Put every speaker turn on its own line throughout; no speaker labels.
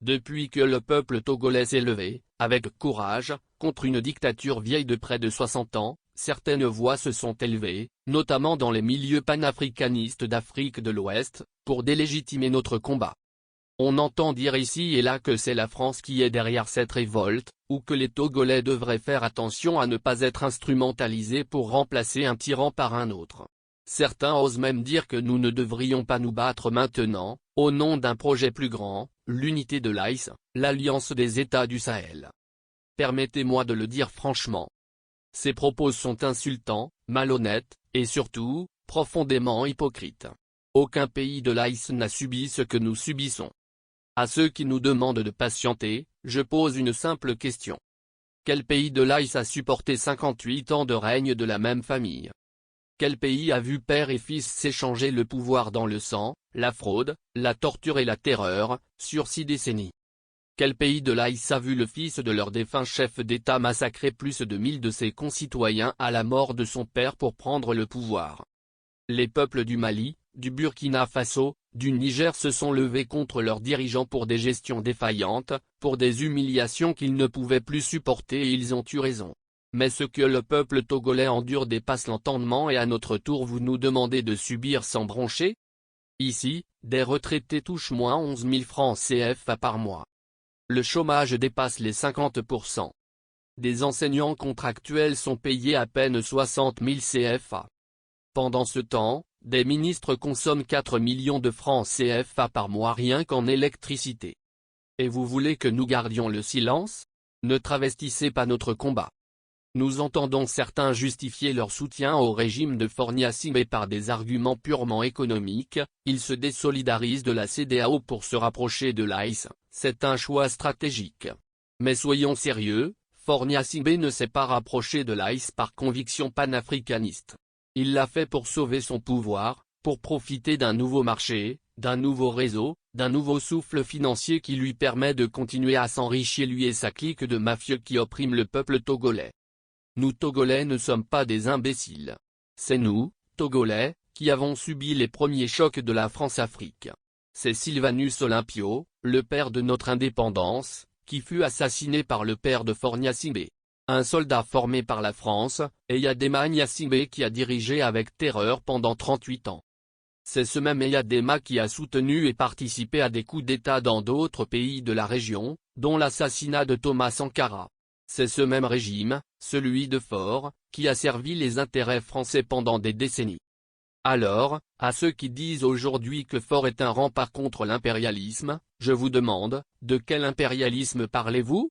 Depuis que le peuple togolais s'est levé, avec courage, contre une dictature vieille de près de 60 ans, certaines voix se sont élevées, notamment dans les milieux panafricanistes d'Afrique de l'Ouest, pour délégitimer notre combat. On entend dire ici et là que c'est la France qui est derrière cette révolte, ou que les Togolais devraient faire attention à ne pas être instrumentalisés pour remplacer un tyran par un autre. Certains osent même dire que nous ne devrions pas nous battre maintenant, au nom d'un projet plus grand, l'unité de l'AIS, l'Alliance des États du Sahel. Permettez-moi de le dire franchement. Ces propos sont insultants, malhonnêtes, et surtout, profondément hypocrites. Aucun pays de l'AIS n'a subi ce que nous subissons. À ceux qui nous demandent de patienter, je pose une simple question. Quel pays de l'AIS a supporté 58 ans de règne de la même famille? Quel pays a vu père et fils s'échanger le pouvoir dans le sang, la fraude, la torture et la terreur, sur 6 décennies? Quel pays de l'AIS a vu le fils de leur défunt chef d'État massacrer plus de 1000 de ses concitoyens à la mort de son père pour prendre le pouvoir? Les peuples du Mali, du Burkina Faso, du Niger se sont levés contre leurs dirigeants pour des gestions défaillantes, pour des humiliations qu'ils ne pouvaient plus supporter et ils ont eu raison. Mais ce que le peuple togolais endure dépasse l'entendement et à notre tour vous nous demandez de subir sans broncher? Ici, des retraités touchent moins 11 000 francs CFA par mois. Le chômage dépasse les 50%. Des enseignants contractuels sont payés à peine 60 000 CFA. Pendant ce temps, des ministres consomment 4 millions de francs CFA par mois rien qu'en électricité. Et vous voulez que nous gardions le silence? Ne travestissez pas notre combat. Nous entendons certains justifier leur soutien au régime de Fornia Singbe par des arguments purement économiques, ils se désolidarisent de la CEDEAO pour se rapprocher de l'AIS, c'est un choix stratégique. Mais soyons sérieux, Fornia Singbe ne s'est pas rapproché de l'AIS par conviction panafricaniste. Il l'a fait pour sauver son pouvoir, pour profiter d'un nouveau marché, d'un nouveau réseau, d'un nouveau souffle financier qui lui permet de continuer à s'enrichir lui et sa clique de mafieux qui oppriment le peuple togolais. Nous Togolais ne sommes pas des imbéciles. C'est nous, Togolais, qui avons subi les premiers chocs de la France-Afrique. C'est Sylvanus Olympio, le père de notre indépendance, qui fut assassiné par le père de Fornia Singbe. Un soldat formé par la France, Eyadema Singbe qui a dirigé avec terreur pendant 38 ans. C'est ce même Eyadema qui a soutenu et participé à des coups d'État dans d'autres pays de la région, dont l'assassinat de Thomas Sankara. C'est ce même régime, celui de Faure, qui a servi les intérêts français pendant des décennies. Alors, à ceux qui disent aujourd'hui que Faure est un rempart contre l'impérialisme, je vous demande, de quel impérialisme parlez-vous?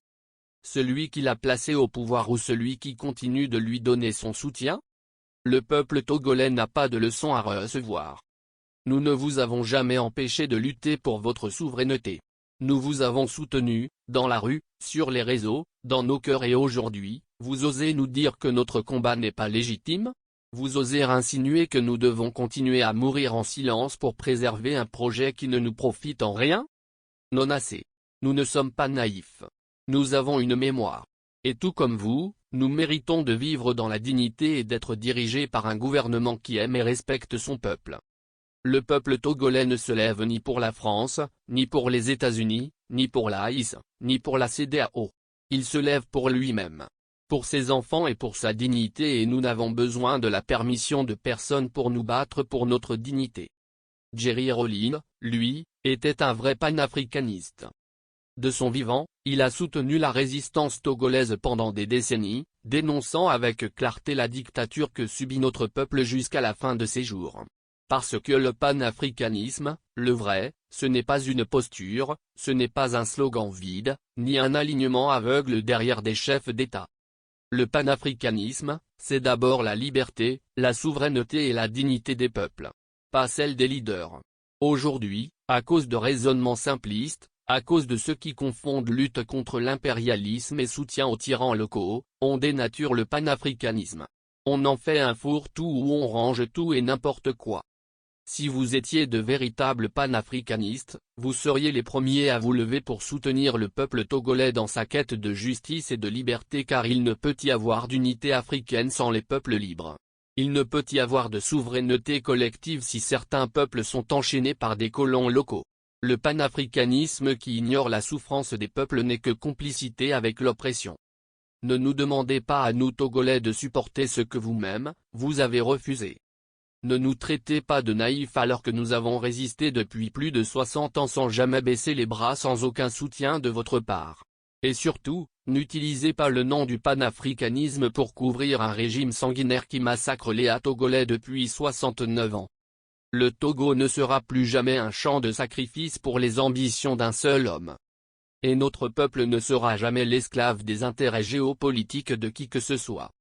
Celui qui l'a placé au pouvoir ou celui qui continue de lui donner son soutien? Le peuple togolais n'a pas de leçon à recevoir. Nous ne vous avons jamais empêché de lutter pour votre souveraineté. Nous vous avons soutenu, dans la rue, sur les réseaux, dans nos cœurs et aujourd'hui, vous osez nous dire que notre combat n'est pas légitime? Vous osez insinuer que nous devons continuer à mourir en silence pour préserver un projet qui ne nous profite en rien? Non assez. Nous ne sommes pas naïfs. Nous avons une mémoire. Et tout comme vous, nous méritons de vivre dans la dignité et d'être dirigés par un gouvernement qui aime et respecte son peuple. Le peuple togolais ne se lève ni pour la France, ni pour les États-Unis, ni pour l'AIS, ni pour la CEDEAO. Il se lève pour lui-même. Pour ses enfants et pour sa dignité et nous n'avons besoin de la permission de personne pour nous battre pour notre dignité. Jerry Rawlings, lui, était un vrai panafricaniste. De son vivant, il a soutenu la résistance togolaise pendant des décennies, dénonçant avec clarté la dictature que subit notre peuple jusqu'à la fin de ses jours. Parce que le panafricanisme, le vrai, ce n'est pas une posture, ce n'est pas un slogan vide, ni un alignement aveugle derrière des chefs d'État. Le panafricanisme, c'est d'abord la liberté, la souveraineté et la dignité des peuples. Pas celle des leaders. Aujourd'hui, à cause de raisonnements simplistes, à cause de ceux qui confondent lutte contre l'impérialisme et soutien aux tyrans locaux, on dénature le panafricanisme. On en fait un fourre-tout où on range tout et n'importe quoi. Si vous étiez de véritables panafricanistes, vous seriez les premiers à vous lever pour soutenir le peuple togolais dans sa quête de justice et de liberté car il ne peut y avoir d'unité africaine sans les peuples libres. Il ne peut y avoir de souveraineté collective si certains peuples sont enchaînés par des colons locaux. Le panafricanisme qui ignore la souffrance des peuples n'est que complicité avec l'oppression. Ne nous demandez pas à nous Togolais de supporter ce que vous-même, vous avez refusé. Ne nous traitez pas de naïfs alors que nous avons résisté depuis plus de 60 ans sans jamais baisser les bras sans aucun soutien de votre part. Et surtout, n'utilisez pas le nom du panafricanisme pour couvrir un régime sanguinaire qui massacre les Togolais depuis 69 ans. Le Togo ne sera plus jamais un champ de sacrifice pour les ambitions d'un seul homme. Et notre peuple ne sera jamais l'esclave des intérêts géopolitiques de qui que ce soit.